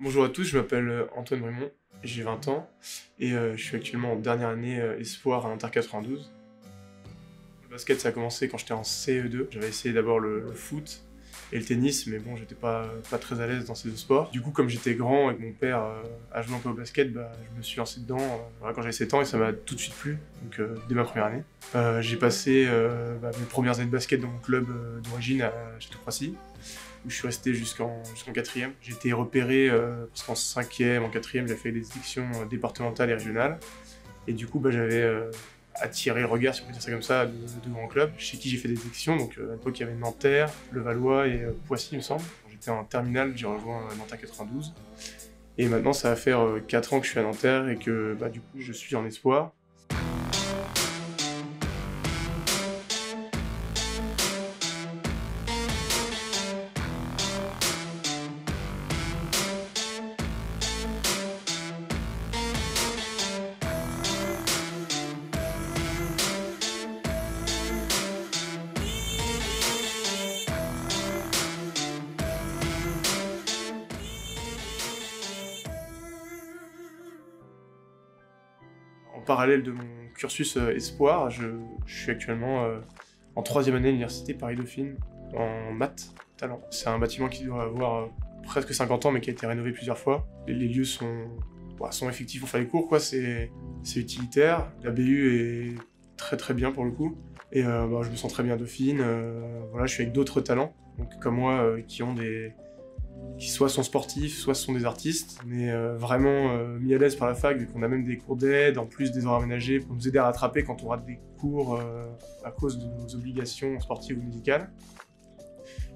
Bonjour à tous, je m'appelle Antoine Brémond, j'ai 20 ans et je suis actuellement en dernière année espoir à l'Inter 92. Le basket ça a commencé quand j'étais en CE2, j'avais essayé d'abord le foot et le tennis mais bon j'étais pas très à l'aise dans ces deux sports. Du coup comme j'étais grand et que mon père a joué un peu au basket, je me suis lancé dedans voilà, quand j'avais 7 ans et ça m'a tout de suite plu, donc dès ma première année. J'ai passé mes premières années de basket dans mon club d'origine à Château-Croissy, où je suis resté jusqu'en quatrième. J'ai été repéré parce qu'en cinquième, en quatrième, j'ai fait des sélections départementales et régionales. Et du coup, j'avais attiré le regard, si on peut dire ça comme ça, de grands clubs, chez qui j'ai fait des sélections. Donc à l'époque, il y avait Nanterre, Levallois et Poissy, il me semble. Quand j'étais en terminale, j'ai rejoint Nanterre 92. Et maintenant, ça va faire 4 ans que je suis à Nanterre et que du coup, je suis en espoir. En parallèle de mon cursus espoir, je suis actuellement en troisième année à l'université Paris-Dauphine en maths talent. C'est un bâtiment qui doit avoir presque 50 ans mais qui a été rénové plusieurs fois. Les lieux sont effectifs pour faire les cours, quoi. C'est utilitaire. La BU est très bien pour le coup. Et je me sens très bien à Dauphine. Voilà, je suis avec d'autres talents, donc comme moi, qui soit sont sportifs, soit sont des artistes. On est vraiment mis à l'aise par la fac, vu qu'on a même des cours d'aide, en plus des horaires aménagés, pour nous aider à rattraper quand on rate des cours à cause de nos obligations sportives ou médicales.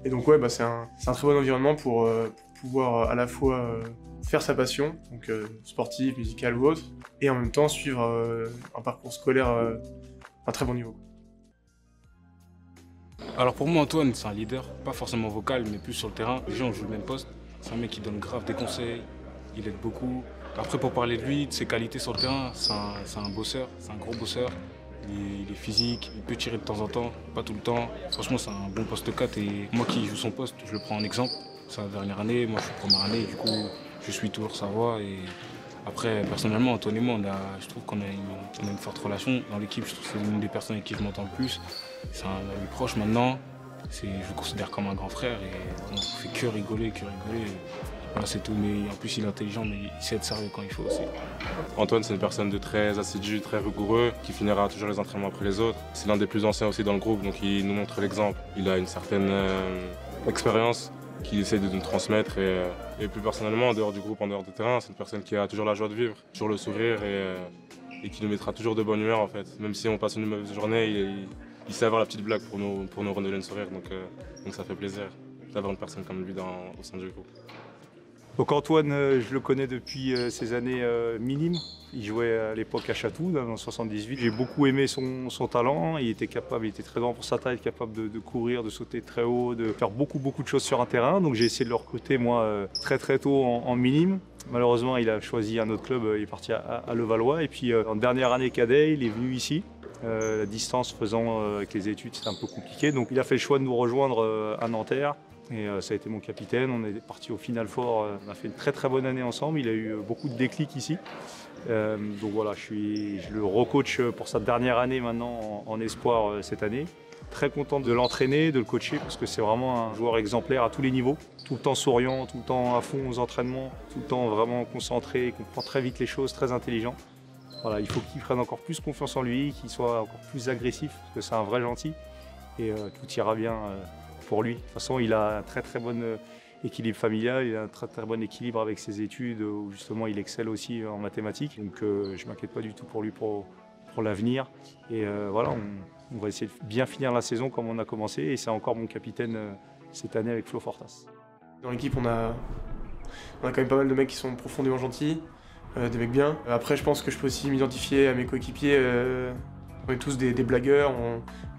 Et donc ouais, c'est un très bon environnement pour pouvoir à la fois faire sa passion, donc sportive, musicale ou autre, et en même temps suivre un parcours scolaire à un très bon niveau. Alors pour moi, Antoine, c'est un leader, pas forcément vocal, mais plus sur le terrain. Les gens jouent le même poste. C'est un mec qui donne grave des conseils, il aide beaucoup. Après, pour parler de lui, de ses qualités sur le terrain, c'est un bosseur, c'est un gros bosseur. Il est physique, il peut tirer de temps en temps, pas tout le temps. Franchement, c'est un bon poste 4 et moi qui joue son poste, je le prends en exemple. C'est la dernière année, moi je suis première année, du coup, je suis toujours sa voix. Et après, personnellement, Antoine et moi, je trouve qu'on a une forte relation dans l'équipe. Je trouve que c'est une des personnes avec qui je m'entends le plus. C'est un ami proche maintenant. Je le considère comme un grand frère et on fait que rigoler. Voilà, c'est tout. Mais en plus, il est intelligent, mais il sait être sérieux quand il faut aussi. Antoine, c'est une personne de très assidu, très rigoureux, qui finira toujours les entraînements après les autres. C'est l'un des plus anciens aussi dans le groupe, donc il nous montre l'exemple. Il a une certaine expérience qu'il essaie de nous transmettre. Et plus personnellement, en dehors du groupe, en dehors du terrain, c'est une personne qui a toujours la joie de vivre, toujours le sourire et qui nous mettra toujours de bonne humeur en fait. Même si on passe une mauvaise journée, il sait avoir la petite blague pour nous redonner le sourire, donc ça fait plaisir d'avoir une personne comme lui au sein du groupe. Donc Antoine, je le connais depuis ses années minimes. Il jouait à l'époque à Chatou, dans le 78. J'ai beaucoup aimé son talent. Il était très grand pour sa taille, capable de courir, de sauter très haut, de faire beaucoup de choses sur un terrain. Donc j'ai essayé de le recruter moi très tôt en minime. Malheureusement, il a choisi un autre club, il est parti à Levallois. Et puis en dernière année cadet, il est venu ici. La distance faisant avec les études, c'était un peu compliqué. Donc il a fait le choix de nous rejoindre à Nanterre. Et ça a été mon capitaine, on est parti au Final Four, on a fait une très bonne année ensemble, il a eu beaucoup de déclics ici. Donc voilà, je le recoach pour sa dernière année maintenant en espoir cette année. Très content de l'entraîner, de le coacher, parce que c'est vraiment un joueur exemplaire à tous les niveaux. Tout le temps souriant, tout le temps à fond aux entraînements, tout le temps vraiment concentré, il comprend très vite les choses, très intelligent. Voilà, il faut qu'il prenne encore plus confiance en lui, qu'il soit encore plus agressif, parce que c'est un vrai gentil. Et tout ira bien pour lui. De toute façon, il a un très bon équilibre familial, il a un très bon équilibre avec ses études, où justement il excelle aussi en mathématiques. Donc je ne m'inquiète pas du tout pour lui pour l'avenir. Et voilà, on va essayer de bien finir la saison comme on a commencé. Et c'est encore mon capitaine cette année avec Flo Fortas. Dans l'équipe, on a quand même pas mal de mecs qui sont profondément gentils, des mecs bien. Après, je pense que je peux aussi m'identifier à mes coéquipiers. On est tous des blagueurs,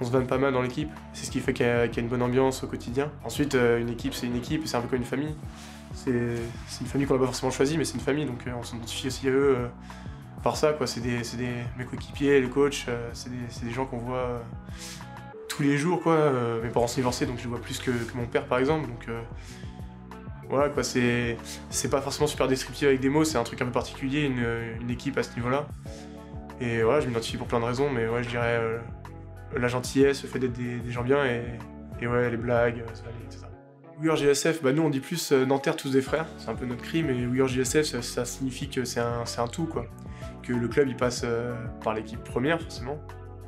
on se vanne pas mal dans l'équipe. C'est ce qui fait qu'il y a une bonne ambiance au quotidien. Ensuite, une équipe, c'est une équipe, c'est un peu comme une famille. C'est une famille qu'on n'a pas forcément choisie, mais c'est une famille, donc on s'identifie aussi à eux par ça, quoi. C'est mes coéquipiers, les coachs, c'est des gens qu'on voit tous les jours, quoi. Mes parents sont divorcés, donc je les vois plus que mon père, par exemple. Donc Voilà quoi, c'est pas forcément super descriptif avec des mots, c'est un truc un peu particulier, une équipe à ce niveau-là. Et voilà, je m'identifie pour plein de raisons, mais ouais, je dirais la gentillesse, le fait d'être des gens bien et ouais, les blagues, etc. Ouïghour JSF, bah nous on dit plus Nanterre tous des frères, c'est un peu notre cri, mais Ouïghour JSF ça signifie que c'est un tout quoi. Que le club il passe par l'équipe première forcément,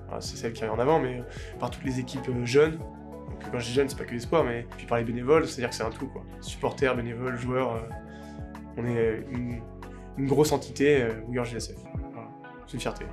voilà, c'est celle qui arrive en avant, mais par toutes les équipes jeunes. Donc quand je dis jeunes, c'est pas que l'espoir, mais puis par les bénévoles, c'est-à-dire que c'est un tout quoi. Supporters, bénévoles, joueurs, on est une grosse entité Ouïghour JSF. Voilà. C'est une fierté.